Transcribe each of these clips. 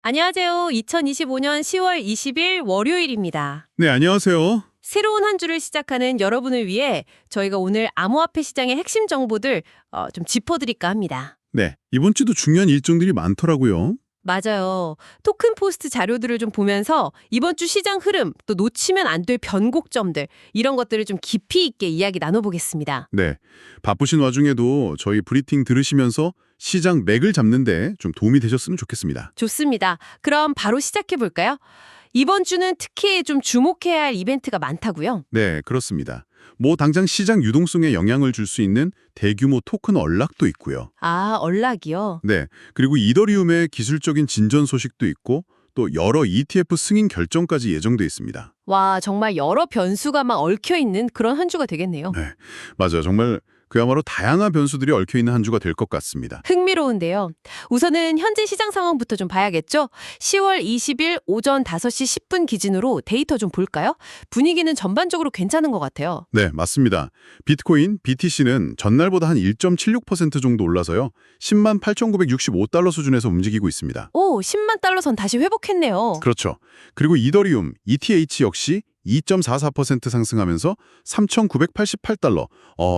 안녕하세요. 2025년 10월 20일 월요일입니다. 네, 안녕하세요. 새로운 한 주를 시작하는 여러분을 위해 저희가 오늘 암호화폐 시장의 핵심 정보들 좀 짚어드릴까 합니다. 네, 이번 주도 중요한 일정들이 많더라고요. 맞아요. 토큰 포스트 자료들을 좀 보면서 이번 주 시장 흐름, 또 놓치면 안 될 변곡점들, 이런 것들을 좀 깊이 있게 이야기 나눠보겠습니다. 네, 바쁘신 와중에도 저희 브리핑 들으시면서 시장 맥을 잡는데 좀 도움이 되셨으면 좋겠습니다. 좋습니다. 그럼 바로 시작해볼까요? 이번 주는 특히 좀 주목해야 할 이벤트가 많다고요? 네, 그렇습니다. 뭐 당장 시장 유동성에 영향을 줄 수 있는 대규모 토큰 언락도 있고요. 아, 언락이요? 네, 그리고 이더리움의 기술적인 진전 소식도 있고 또 여러 ETF 승인 결정까지 예정돼 있습니다. 와, 정말 여러 변수가 막 얽혀있는 그런 한 주가 되겠네요. 네, 맞아요. 정말 그야말로 다양한 변수들이 얽혀있는 한 주가 될 것 같습니다. 흥미로운데요. 우선은 현재 시장 상황부터 좀 봐야겠죠? 10월 20일 오전 5시 10분 기준으로 데이터 좀 볼까요? 분위기는 전반적으로 괜찮은 것 같아요. 네, 맞습니다. 비트코인, BTC는 전날보다 한 1.76% 정도 올라서요. 10만 8,965달러 수준에서 움직이고 있습니다. 오, 10만 달러 선 다시 회복했네요. 그렇죠. 그리고 이더리움, ETH 역시 2.44% 상승하면서 3,988달러,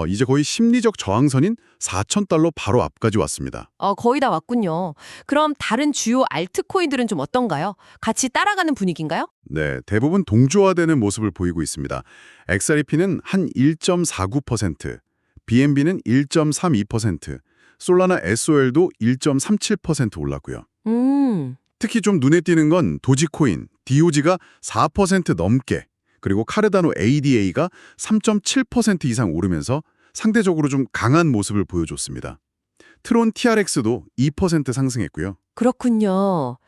이제 거의 심리적 저항선인 4,000달러 바로 앞까지 왔습니다. 거의 다 왔군요. 그럼 다른 주요 알트코인들은 좀 어떤가요? 같이 따라가는 분위기인가요? 네, 대부분 동조화되는 모습을 보이고 있습니다. XRP는 한 1.49%, BNB는 1.32%, 솔라나 SOL도 1.37% 올랐고요. 특히 좀 눈에 띄는 건 도지코인, DOG가 4% 넘게, 그리고 카르다노 ADA가 3.7% 이상 오르면서 상대적으로 좀 강한 모습을 보여줬습니다. 트론 TRX도 2% 상승했고요. 그렇군요.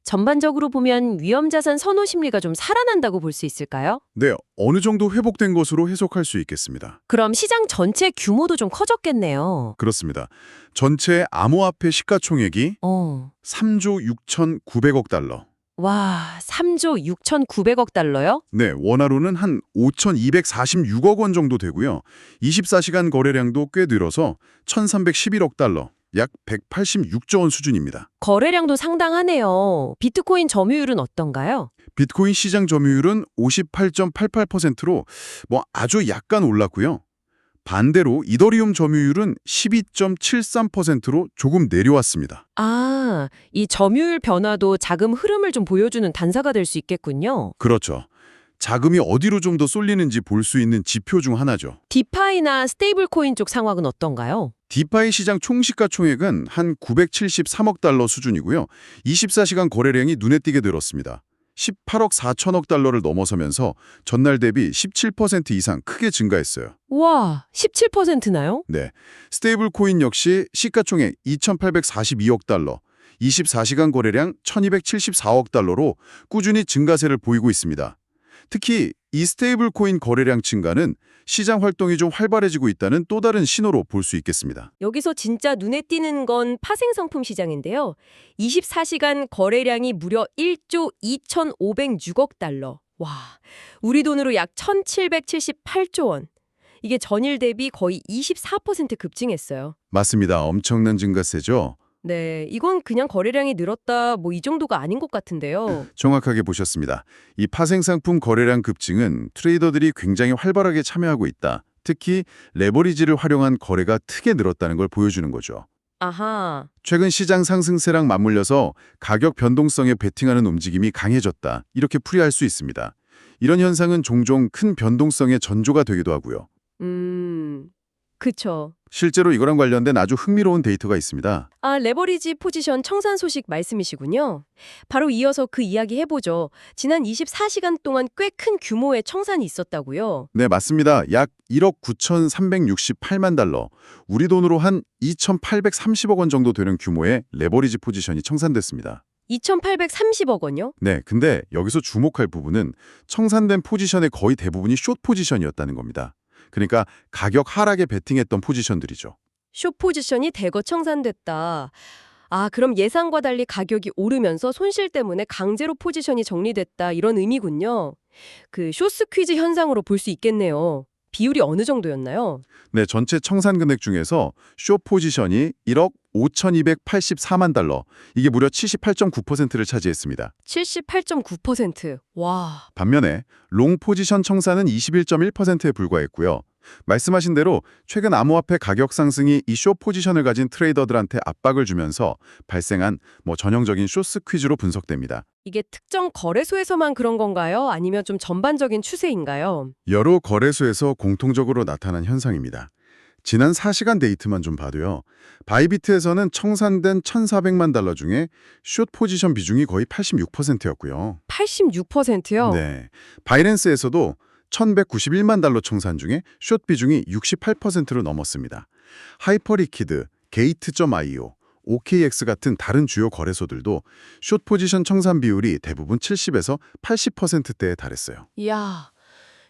전반적으로 보면 위험자산 선호 심리가 좀 살아난다고 볼 수 있을까요? 네, 어느 정도 회복된 것으로 해석할 수 있겠습니다. 그럼 시장 전체 규모도 좀 커졌겠네요. 그렇습니다. 전체 암호화폐 시가총액이 3조 6,900억 달러. 와, 3조 6,900억 달러요? 네, 원화로는 한 5,246억 원 정도 되고요. 24시간 거래량도 꽤 늘어서 1,311억 달러, 약 186조 원 수준입니다. 거래량도 상당하네요. 비트코인 점유율은 어떤가요? 비트코인 시장 점유율은 58.88%로 뭐 아주 약간 올랐고요. 반대로 이더리움 점유율은 12.73%로 조금 내려왔습니다. 아, 이 점유율 변화도 자금 흐름을 좀 보여주는 단서가 될 수 있겠군요. 그렇죠. 자금이 어디로 좀 더 쏠리는지 볼 수 있는 지표 중 하나죠. 디파이나 스테이블 코인 쪽 상황은 어떤가요? 디파이 시장 총시가총액은 한 973억 달러 수준이고요. 24시간 거래량이 눈에 띄게 늘었습니다. 18억 4천억 달러를 넘어서면서 전날 대비 17% 이상 크게 증가했어요. 와, 17%나요? 네, 스테이블 코인 역시 시가총액 2,842억 달러, 24시간 거래량 1,274억 달러로 꾸준히 증가세를 보이고 있습니다. 특히 이 스테이블 코인 거래량 증가는 시장 활동이 좀 활발해지고 있다는 또 다른 신호로 볼 수 있겠습니다. 여기서 진짜 눈에 띄는 건 파생상품 시장인데요. 24시간 거래량이 무려 1조 2,506억 달러. 와, 우리 돈으로 약 1,778조 원. 이게 전일 대비 거의 24% 급증했어요. 맞습니다. 엄청난 증가세죠. 네, 이건 그냥 거래량이 늘었다 뭐 이 정도가 아닌 것 같은데요. 정확하게 보셨습니다. 이 파생상품 거래량 급증은 트레이더들이 굉장히 활발하게 참여하고 있다. 특히 레버리지를 활용한 거래가 크게 늘었다는 걸 보여주는 거죠. 아하. 최근 시장 상승세랑 맞물려서 가격 변동성에 베팅하는 움직임이 강해졌다. 이렇게 풀이할 수 있습니다. 이런 현상은 종종 큰 변동성의 전조가 되기도 하고요. 그쵸. 실제로 이거랑 관련된 아주 흥미로운 데이터가 있습니다. 아, 레버리지 포지션 청산 소식 말씀이시군요. 바로 이어서 그 이야기 해보죠. 지난 24시간 동안 꽤 큰 규모의 청산이 있었다고요. 네, 맞습니다. 약 1억 9,368만 달러, 우리 돈으로 한 2,830억 원 정도 되는 규모의 레버리지 포지션이 청산됐습니다. 2,830억 원요? 네, 근데 여기서 주목할 부분은 청산된 포지션의 거의 대부분이 숏 포지션이었다는 겁니다. 그러니까 가격 하락에 베팅했던 포지션들이죠. 숏 포지션이 대거 청산됐다. 아, 그럼 예상과 달리 가격이 오르면서 손실 때문에 강제로 포지션이 정리됐다 이런 의미군요. 그 숏 스퀴즈 현상으로 볼 수 있겠네요. 비율이 어느 정도였나요? 네, 전체 청산 금액 중에서 숏 포지션이 1억 5,284만 달러, 이게 무려 78.9%를 차지했습니다. 78.9%. 와, 반면에 롱 포지션 청산은 21.1%에 불과했고요. 말씀하신 대로 최근 암호화폐 가격 상승이 이 숏 포지션을 가진 트레이더들한테 압박을 주면서 발생한 전형적인 숏 스퀴즈로 분석됩니다. 이게 특정 거래소에서만 그런 건가요? 아니면 좀 전반적인 추세인가요? 여러 거래소에서 공통적으로 나타난 현상입니다. 지난 4시간 데이트만 좀 봐도요. 바이비트에서는 청산된 1,400만 달러 중에 숏 포지션 비중이 거의 86%였고요. 86%요? 네. 바이낸스에서도 1,191만 달러 청산 중에 숏 비중이 68%로 넘었습니다. 하이퍼리퀴드, 게이트.io, OKX 같은 다른 주요 거래소들도 숏 포지션 청산 비율이 대부분 70에서 80%대에 달했어요. 이야,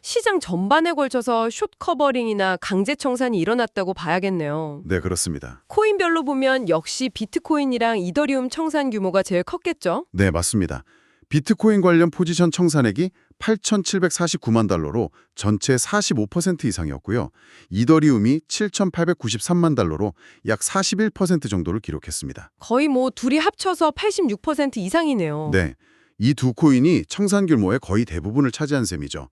시장 전반에 걸쳐서 숏 커버링이나 강제 청산이 일어났다고 봐야겠네요. 네, 그렇습니다. 코인별로 보면 역시 비트코인이랑 이더리움 청산 규모가 제일 컸겠죠? 네, 맞습니다. 비트코인 관련 포지션 청산액이 8,749만 달러로 전체 45% 이상이었고요. 이더리움이 7,893만 달러로 약 41% 정도를 기록했습니다. 거의 둘이 합쳐서 86% 이상이네요. 네, 이 두 코인이 청산 규모의 거의 대부분을 차지한 셈이죠.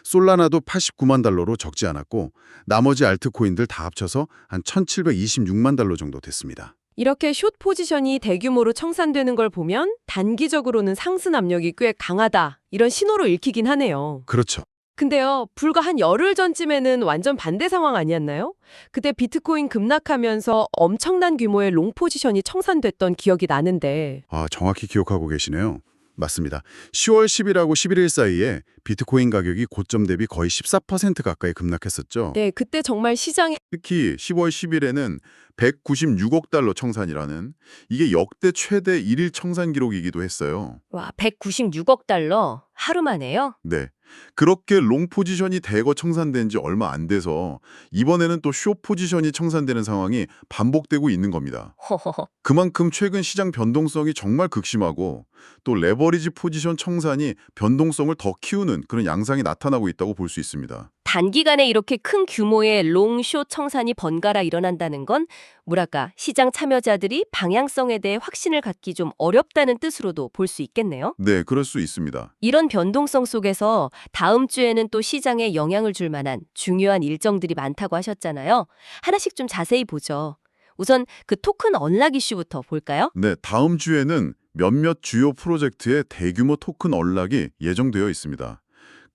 솔라나도 89만 달러로 적지 않았고 나머지 알트코인들 다 합쳐서 한 1,726만 달러 정도 됐습니다. 이렇게 숏 포지션이 대규모로 청산되는 걸 보면 단기적으로는 상승 압력이 꽤 강하다, 이런 신호로 읽히긴 하네요. 그렇죠. 근데요, 불과 한 열흘 전쯤에는 완전 반대 상황 아니었나요? 그때 비트코인 급락하면서 엄청난 규모의 롱 포지션이 청산됐던 기억이 나는데. 정확히 기억하고 계시네요. 맞습니다. 10월 10일하고 11일 사이에 비트코인 가격이 고점 대비 거의 14% 가까이 급락했었죠. 네, 그때 정말 시장에 특히 10월 10일에는 196억 달러 청산이라는 이게 역대 최대 일일 청산 기록이기도 했어요. 와, 196억 달러 하루 만에요? 네. 그렇게 롱 포지션이 대거 청산된 지 얼마 안 돼서 이번에는 또 숏 포지션이 청산되는 상황이 반복되고 있는 겁니다. 허허허. 그만큼 최근 시장 변동성이 정말 극심하고 또 레버리지 포지션 청산이 변동성을 더 키우는 그런 양상이 나타나고 있다고 볼 수 있습니다. 단기간에 이렇게 큰 규모의 롱숏 청산이 번갈아 일어난다는 건 뭐랄까, 시장 참여자들이 방향성에 대해 확신을 갖기 좀 어렵다는 뜻으로도 볼 수 있겠네요. 네, 그럴 수 있습니다. 이런 변동성 속에서 다음 주에는 또 시장에 영향을 줄 만한 중요한 일정들이 많다고 하셨잖아요. 하나씩 좀 자세히 보죠. 우선 그 토큰 언락 이슈부터 볼까요? 네, 다음 주에는 몇몇 주요 프로젝트의 대규모 토큰 언락이 예정되어 있습니다.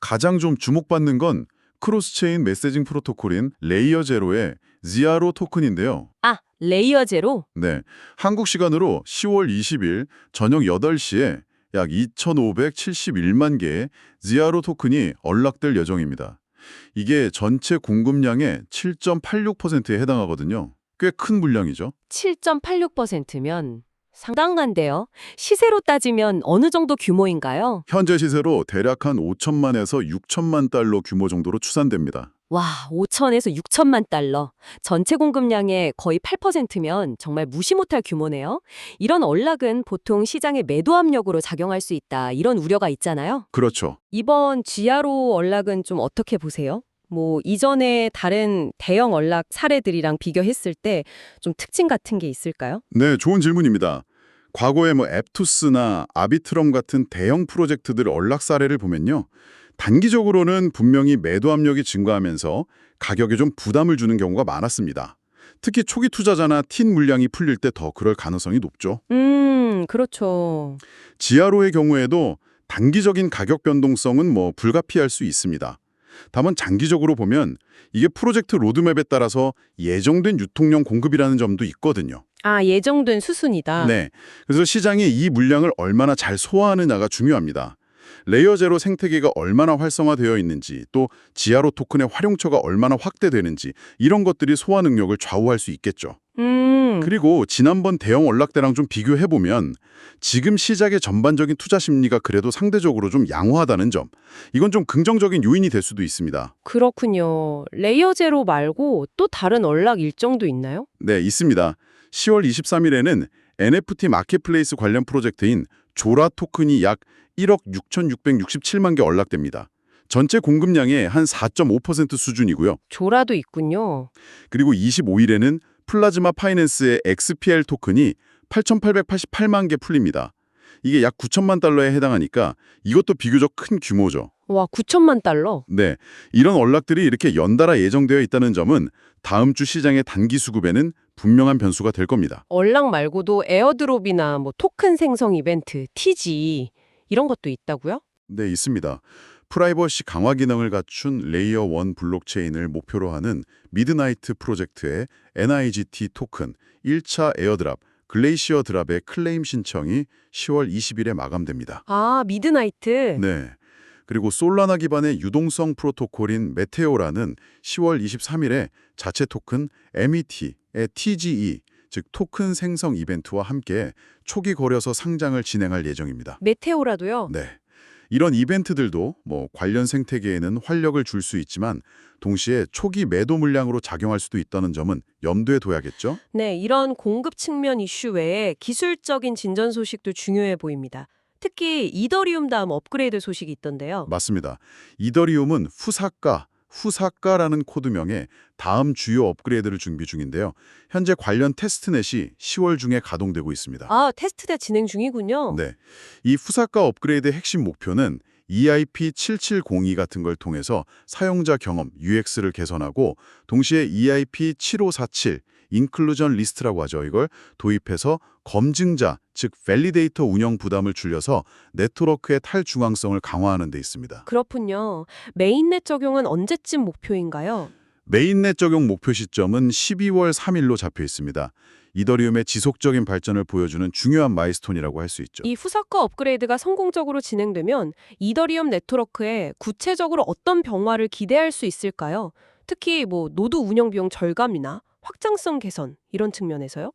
가장 좀 주목받는 건 크로스체인 메시징 프로토콜인 레이어 제로의 지아로 토큰인데요. 아, 레이어 제로? 네, 한국 시간으로 10월 20일 저녁 8시에 약 2,571만 개의 지아로 토큰이 언락될 예정입니다. 이게 전체 공급량의 7.86%에 해당하거든요. 꽤 큰 물량이죠. 7.86%면 상당한데요. 시세로 따지면 어느 정도 규모인가요? 현재 시세로 대략 한 5천만에서 6천만 달러 규모 정도로 추산됩니다. 와, 5천에서 6천만 달러. 전체 공급량의 거의 8%면 정말 무시 못할 규모네요. 이런 언락은 보통 시장의 매도 압력으로 작용할 수 있다, 이런 우려가 있잖아요. 그렇죠. 이번 지하로 언락은 좀 어떻게 보세요? 이전에 다른 대형 언락 사례들이랑 비교했을 때 좀 특징 같은 게 있을까요? 네, 좋은 질문입니다. 과거에 앱투스나 아비트럼 같은 대형 프로젝트들 언락 사례를 보면요. 단기적으로는 분명히 매도 압력이 증가하면서 가격에 좀 부담을 주는 경우가 많았습니다. 특히 초기 투자자나 틴 물량이 풀릴 때 더 그럴 가능성이 높죠. 그렇죠. 지하로의 경우에도 단기적인 가격 변동성은 불가피할 수 있습니다. 다만 장기적으로 보면 이게 프로젝트 로드맵에 따라서 예정된 유통량 공급이라는 점도 있거든요. 아, 예정된 수순이다. 네, 그래서 시장이 이 물량을 얼마나 잘 소화하느냐가 중요합니다. 레이어 제로 생태계가 얼마나 활성화되어 있는지, 또 지하로 토큰의 활용처가 얼마나 확대되는지, 이런 것들이 소화 능력을 좌우할 수 있겠죠. 그리고 지난번 대형 언락대랑 좀 비교해보면 지금 시장의 전반적인 투자 심리가 그래도 상대적으로 좀 양호하다는 점, 이건 좀 긍정적인 요인이 될 수도 있습니다. 그렇군요. 레이어 제로 말고 또 다른 언락 일정도 있나요? 네, 있습니다. 10월 23일에는 NFT 마켓플레이스 관련 프로젝트인 조라 토큰이 약 1억 6,667만 개 언락됩니다. 전체 공급량의 한 4.5% 수준이고요. 조라도 있군요. 그리고 25일에는 플라즈마 파이낸스의 XPL 토큰이 8,888만 개 풀립니다. 이게 약 9천만 달러에 해당하니까 이것도 비교적 큰 규모죠. 와, 9천만 달러? 네, 이런 언락들이 이렇게 연달아 예정되어 있다는 점은 다음 주 시장의 단기 수급에는 분명한 변수가 될 겁니다. 언락 말고도 에어드롭이나 뭐 토큰 생성 이벤트, TG 이런 것도 있다고요? 네, 있습니다. 프라이버시 강화 기능을 갖춘 레이어 1 블록체인을 목표로 하는 미드나이트 프로젝트의 NIGT 토큰 1차 에어드랍, 글레이시어 드랍의 클레임 신청이 10월 20일에 마감됩니다. 아, 미드나이트. 네. 그리고 솔라나 기반의 유동성 프로토콜인 메테오라는 10월 23일에 자체 토큰 MET의 TGE, 즉 토큰 생성 이벤트와 함께 초기 거래소 상장을 진행할 예정입니다. 메테오라도요? 네. 이런 이벤트들도 관련 생태계에는 활력을 줄 수 있지만 동시에 초기 매도 물량으로 작용할 수도 있다는 점은 염두에 둬야겠죠? 네, 이런 공급 측면 이슈 외에 기술적인 진전 소식도 중요해 보입니다. 특히 이더리움 다음 업그레이드 소식이 있던데요. 맞습니다. 이더리움은 후사가라는 코드명의 다음 주요 업그레이드를 준비 중인데요. 현재 관련 테스트넷이 10월 중에 가동되고 있습니다. 아, 테스트대 진행 중이군요. 네, 이 후사가 업그레이드의 핵심 목표는 EIP7702 같은 걸 통해서 사용자 경험, UX를 개선하고 동시에 EIP7547, 인클루전 리스트라고 하죠. 이걸 도입해서 검증자, 즉 밸리데이터 운영 부담을 줄여서 네트워크의 탈중앙성을 강화하는 데 있습니다. 그렇군요. 메인넷 적용은 언제쯤 목표인가요? 메인넷 적용 목표 시점은 12월 3일로 잡혀 있습니다. 이더리움의 지속적인 발전을 보여주는 중요한 마일스톤이라고 할 수 있죠. 이 후사가 업그레이드가 성공적으로 진행되면 이더리움 네트워크에 구체적으로 어떤 변화를 기대할 수 있을까요? 특히 노드 운영 비용 절감이나 확장성 개선 이런 측면에서요?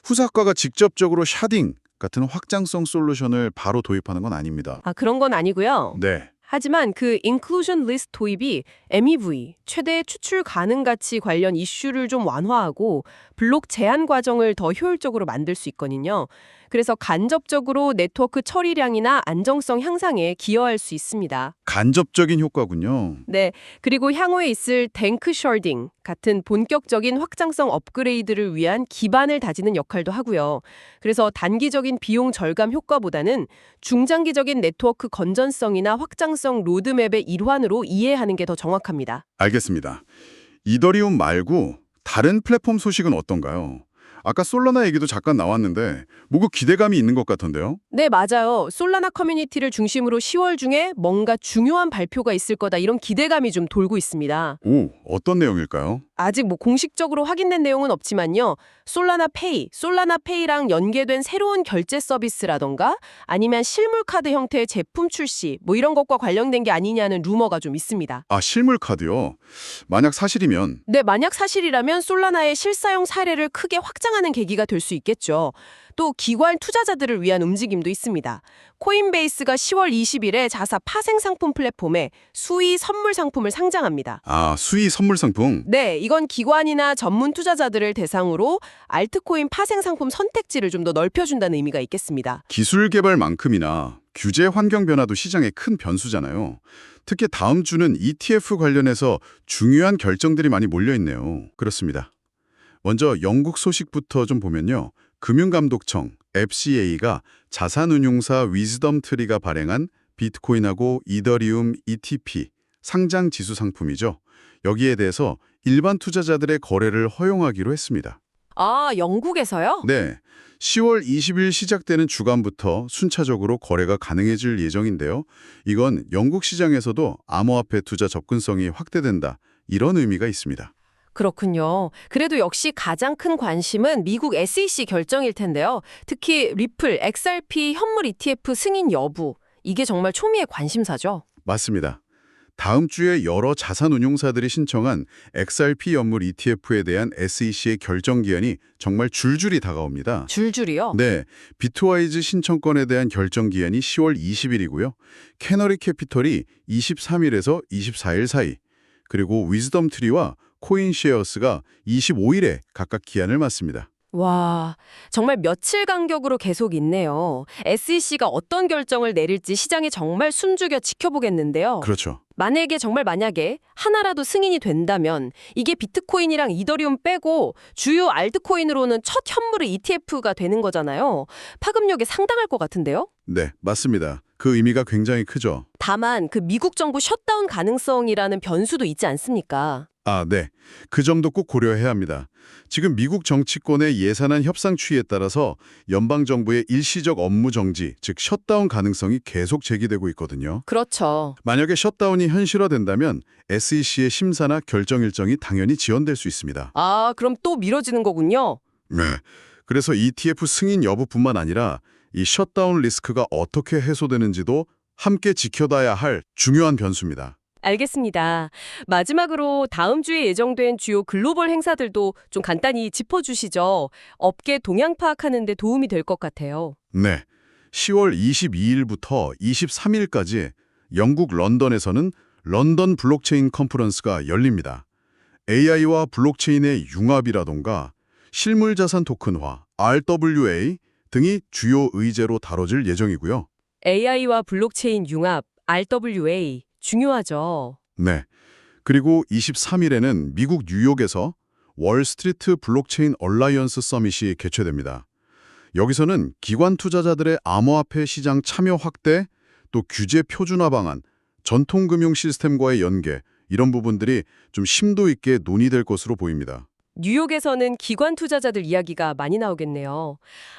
후사가가 직접적으로 샤딩 같은 확장성 솔루션을 바로 도입하는 건 아닙니다. 아, 그런 건 아니고요. 네. 하지만 그 인클루전 리스트 도입이 MEV, 최대 추출 가능 가치 관련 이슈를 좀 완화하고 블록 제한 과정을 더 효율적으로 만들 수 있거든요. 그래서 간접적으로 네트워크 처리량이나 안정성 향상에 기여할 수 있습니다. 간접적인 효과군요. 네, 그리고 향후에 있을 탱크 셔딩 같은 본격적인 확장성 업그레이드를 위한 기반을 다지는 역할도 하고요. 그래서 단기적인 비용 절감 효과보다는 중장기적인 네트워크 건전성이나 확장성 로드맵의 일환으로 이해하는 게 더 정확합니다. 알겠습니다. 이더리움 말고 다른 플랫폼 소식은 어떤가요? 아까 솔라나 얘기도 잠깐 나왔는데 뭐그 기대감이 있는 것 같던데요? 네, 맞아요. 솔라나 커뮤니티를 중심으로 10월 중에 뭔가 중요한 발표가 있을 거다 이런 기대감이 좀 돌고 있습니다. 오, 어떤 내용일까요? 아직 공식적으로 확인된 내용은 없지만요. 솔라나페이랑 연계된 새로운 결제 서비스라던가 아니면 실물 카드 형태의 제품 출시 이런 것과 관련된 게 아니냐는 루머가 좀 있습니다. 아, 실물 카드요? 만약 사실이면 네, 만약 사실이라면 솔라나의 실사용 사례를 크게 확장하는 계기가 될 수 있겠죠. 또 기관 투자자들을 위한 움직임도 있습니다. 코인베이스가 10월 20일에 자사 파생 상품 플랫폼에 수의 선물 상품을 상장합니다. 아, 수의 선물 상품? 네, 이건 기관이나 전문 투자자들을 대상으로 알트코인 파생 상품 선택지를 좀 더 넓혀준다는 의미가 있겠습니다. 기술 개발만큼이나 규제 환경 변화도 시장의 큰 변수잖아요. 특히 다음 주는 ETF 관련해서 중요한 결정들이 많이 몰려있네요. 그렇습니다. 먼저 영국 소식부터 좀 보면요. 금융감독청 FCA가 자산운용사 위즈덤트리가 발행한 비트코인하고 이더리움 ETP 상장 지수 상품이죠. 여기에 대해서 일반 투자자들의 거래를 허용하기로 했습니다. 아, 영국에서요? 네, 10월 20일 시작되는 주간부터 순차적으로 거래가 가능해질 예정인데요. 이건 영국 시장에서도 암호화폐 투자 접근성이 확대된다, 이런 의미가 있습니다. 그렇군요. 그래도 역시 가장 큰 관심은 미국 SEC 결정일 텐데요. 특히 리플, XRP 현물 ETF 승인 여부. 이게 정말 초미의 관심사죠. 맞습니다. 다음 주에 여러 자산운용사들이 신청한 XRP 연물 ETF에 대한 SEC의 결정 기한이 정말 줄줄이 다가옵니다. 줄줄이요? 네, 비트와이즈 신청권에 대한 결정 기한이 10월 20일이고요. 캐너리 캐피털이 23일에서 24일 사이, 그리고 위즈덤트리와 코인쉐어스가 25일에 각각 기한을 맞습니다. 와, 정말 며칠 간격으로 계속 있네요. SEC가 어떤 결정을 내릴지 시장이 정말 숨죽여 지켜보겠는데요. 그렇죠. 만약에 하나라도 승인이 된다면 이게 비트코인이랑 이더리움 빼고 주요 알트코인으로는 첫 현물의 ETF가 되는 거잖아요. 파급력이 상당할 것 같은데요? 네, 맞습니다. 그 의미가 굉장히 크죠. 다만 그 미국 정부 셧다운 가능성이라는 변수도 있지 않습니까? 아, 네. 그 점도 꼭 고려해야 합니다. 지금 미국 정치권의 예산안 협상 추이에 따라서 연방정부의 일시적 업무 정지, 즉 셧다운 가능성이 계속 제기되고 있거든요. 그렇죠. 만약에 셧다운이 현실화된다면 SEC의 심사나 결정 일정이 당연히 지연될 수 있습니다. 아, 그럼 또 미뤄지는 거군요. 네. 그래서 ETF 승인 여부뿐만 아니라 이 셧다운 리스크가 어떻게 해소되는지도 함께 지켜봐야 할 중요한 변수입니다. 알겠습니다. 마지막으로 다음 주에 예정된 주요 글로벌 행사들도 좀 간단히 짚어주시죠. 업계 동향 파악하는 데 도움이 될 것 같아요. 네. 10월 22일부터 23일까지 영국 런던에서는 런던 블록체인 컨퍼런스가 열립니다. AI와 블록체인의 융합이라던가 실물자산 토큰화, RWA 등이 주요 의제로 다뤄질 예정이고요. AI와 블록체인 융합, RWA, 중요하죠. 네. 그리고 23일에는 미국 뉴욕에서 월스트리트 블록체인 얼라이언스 서밋이 개최됩니다. 여기서는 기관 투자자들의 암호화폐 시장 참여 확대, 또 규제 표준화 방안, 전통금융 시스템과의 연계, 이런 부분들이 좀 심도 있게 논의될 것으로 보입니다. 뉴욕에서는 기관 투자자들 이야기가 많이 나오겠네요.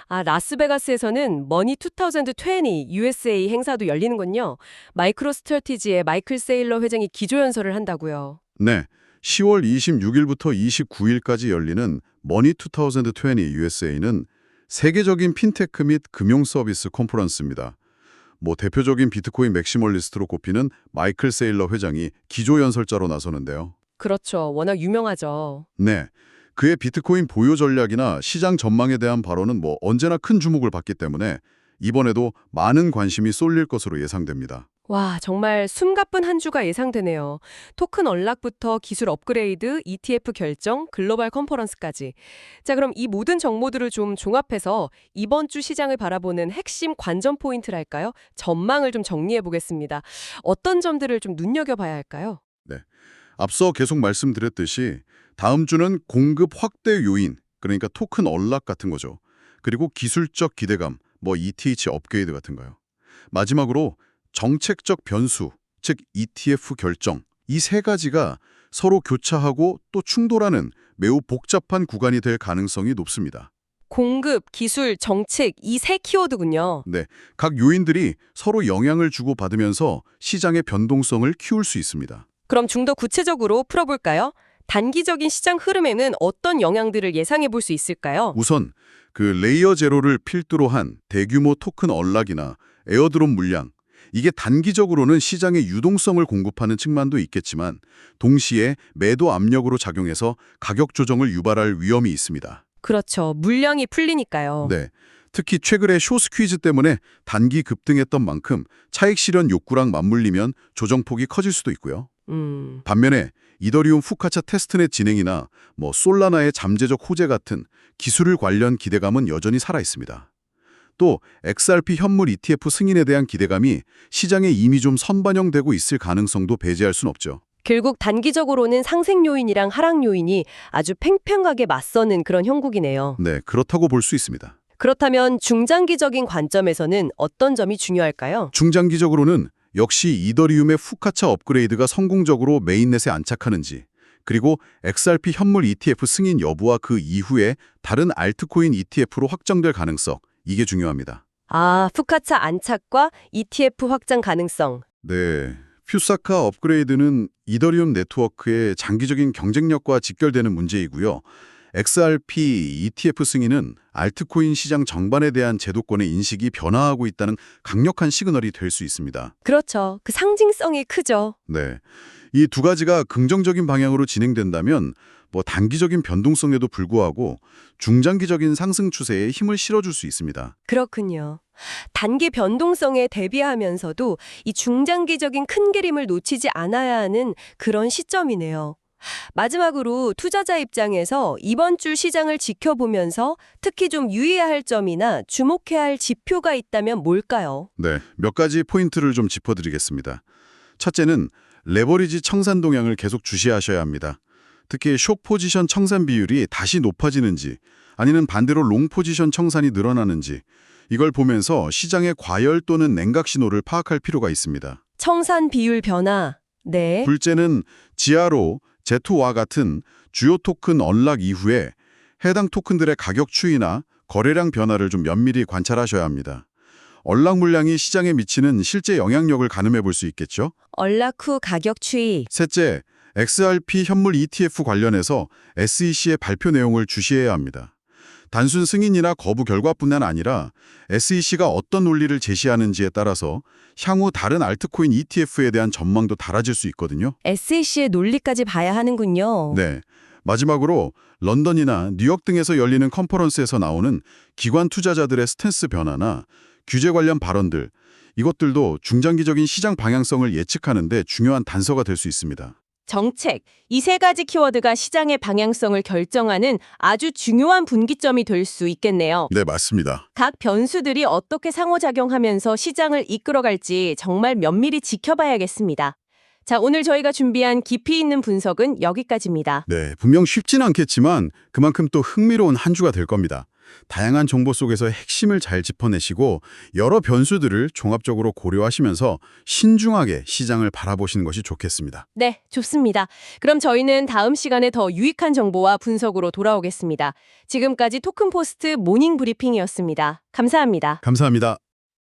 아, 라스베가스에서는 머니 2020 USA 행사도 열리는군요. 마이크로 스트래티지의 마이클 세일러 회장이 기조연설을 한다고요. 네, 10월 26일부터 29일까지 열리는 머니 2020 USA는 세계적인 핀테크 및 금융 서비스 컨퍼런스입니다. 대표적인 비트코인 맥시멀리스트로 꼽히는 마이클 세일러 회장이 기조연설자로 나서는데요. 그렇죠. 워낙 유명하죠. 네, 그의 비트코인 보유 전략이나 시장 전망에 대한 발언은 언제나 큰 주목을 받기 때문에 이번에도 많은 관심이 쏠릴 것으로 예상됩니다. 와, 정말 숨가쁜 한 주가 예상되네요. 토큰 언락부터 기술 업그레이드, ETF 결정, 글로벌 컨퍼런스까지. 자, 그럼 이 모든 정보들을 좀 종합해서 이번 주 시장을 바라보는 핵심 관전 포인트랄까요? 전망을 좀 정리해 보겠습니다. 어떤 점들을 좀 눈여겨봐야 할까요? 네, 앞서 계속 말씀드렸듯이 다음 주는 공급 확대 요인, 그러니까 토큰 언락 같은 거죠. 그리고 기술적 기대감, ETH 업그레이드 같은 거요. 마지막으로 정책적 변수, 즉 ETF 결정, 이 세 가지가 서로 교차하고 또 충돌하는 매우 복잡한 구간이 될 가능성이 높습니다. 공급, 기술, 정책 이 세 키워드군요. 네, 각 요인들이 서로 영향을 주고받으면서 시장의 변동성을 키울 수 있습니다. 그럼 좀 더 구체적으로 풀어볼까요? 단기적인 시장 흐름에는 어떤 영향들을 예상해 볼 수 있을까요? 우선 그 레이어 제로를 필두로 한 대규모 토큰 언락이나 에어드롭 물량, 이게 단기적으로는 시장의 유동성을 공급하는 측면도 있겠지만 동시에 매도 압력으로 작용해서 가격 조정을 유발할 위험이 있습니다. 그렇죠. 물량이 풀리니까요. 네, 특히 최근에 쇼스퀴즈 때문에 단기 급등했던 만큼 차익 실현 욕구랑 맞물리면 조정폭이 커질 수도 있고요. 반면에 이더리움 후카차 테스트넷 진행이나 솔라나의 잠재적 호재 같은 기술 관련 기대감은 여전히 살아 있습니다. 또 XRP 현물 ETF 승인에 대한 기대감이 시장에 이미 좀 선반영되고 있을 가능성도 배제할 순 없죠. 결국 단기적으로는 상승 요인이랑 하락 요인이 아주 팽팽하게 맞서는 그런 형국이네요. 네, 그렇다고 볼 수 있습니다. 그렇다면 중장기적인 관점에서는 어떤 점이 중요할까요? 중장기적으로는 역시 이더리움의 후카차 업그레이드가 성공적으로 메인넷에 안착하는지, 그리고 XRP 현물 ETF 승인 여부와 그 이후에 다른 알트코인 ETF로 확정될 가능성, 이게 중요합니다. 아, 푸카차 안착과 ETF 확장 가능성. 네, 퓨사카 업그레이드는 이더리움 네트워크의 장기적인 경쟁력과 직결되는 문제이고요. XRP ETF 승인은 알트코인 시장 전반에 대한 제도권의 인식이 변화하고 있다는 강력한 시그널이 될 수 있습니다. 그렇죠. 그 상징성이 크죠. 네, 이 두 가지가 긍정적인 방향으로 진행된다면 단기적인 변동성에도 불구하고 중장기적인 상승 추세에 힘을 실어줄 수 있습니다. 그렇군요. 단기 변동성에 대비하면서도 이 중장기적인 큰 그림을 놓치지 않아야 하는 그런 시점이네요. 마지막으로 투자자 입장에서 이번 주 시장을 지켜보면서 특히 좀 유의해야 할 점이나 주목해야 할 지표가 있다면 뭘까요? 네, 몇 가지 포인트를 좀 짚어드리겠습니다. 첫째는 레버리지 청산 동향을 계속 주시하셔야 합니다. 특히 숏 포지션 청산 비율이 다시 높아지는지 아니면 반대로 롱 포지션 청산이 늘어나는지 이걸 보면서 시장의 과열 또는 냉각 신호를 파악할 필요가 있습니다. 청산 비율 변화. 네. 둘째는 지하로, 제투와 같은 주요 토큰 언락 이후에 해당 토큰들의 가격 추이나 거래량 변화를 좀 면밀히 관찰하셔야 합니다. 언락 물량이 시장에 미치는 실제 영향력을 가늠해 볼 수 있겠죠. 언락 후 가격 추이. 셋째, XRP 현물 ETF 관련해서 SEC의 발표 내용을 주시해야 합니다. 단순 승인이나 거부 결과뿐만 아니라 SEC가 어떤 논리를 제시하는지에 따라서 향후 다른 알트코인 ETF에 대한 전망도 달라질 수 있거든요. SEC의 논리까지 봐야 하는군요. 네. 마지막으로 런던이나 뉴욕 등에서 열리는 컨퍼런스에서 나오는 기관 투자자들의 스탠스 변화나 규제 관련 발언들, 이것들도 중장기적인 시장 방향성을 예측하는 데 중요한 단서가 될 수 있습니다. 정책, 이 세 가지 키워드가 시장의 방향성을 결정하는 아주 중요한 분기점이 될 수 있겠네요. 네, 맞습니다. 각 변수들이 어떻게 상호작용하면서 시장을 이끌어갈지 정말 면밀히 지켜봐야겠습니다. 자, 오늘 저희가 준비한 깊이 있는 분석은 여기까지입니다. 네, 분명 쉽진 않겠지만 그만큼 또 흥미로운 한 주가 될 겁니다. 다양한 정보 속에서 핵심을 잘 짚어내시고 여러 변수들을 종합적으로 고려하시면서 신중하게 시장을 바라보시는 것이 좋겠습니다. 네, 좋습니다. 그럼 저희는 다음 시간에 더 유익한 정보와 분석으로 돌아오겠습니다. 지금까지 토큰포스트 모닝 브리핑이었습니다. 감사합니다. 감사합니다.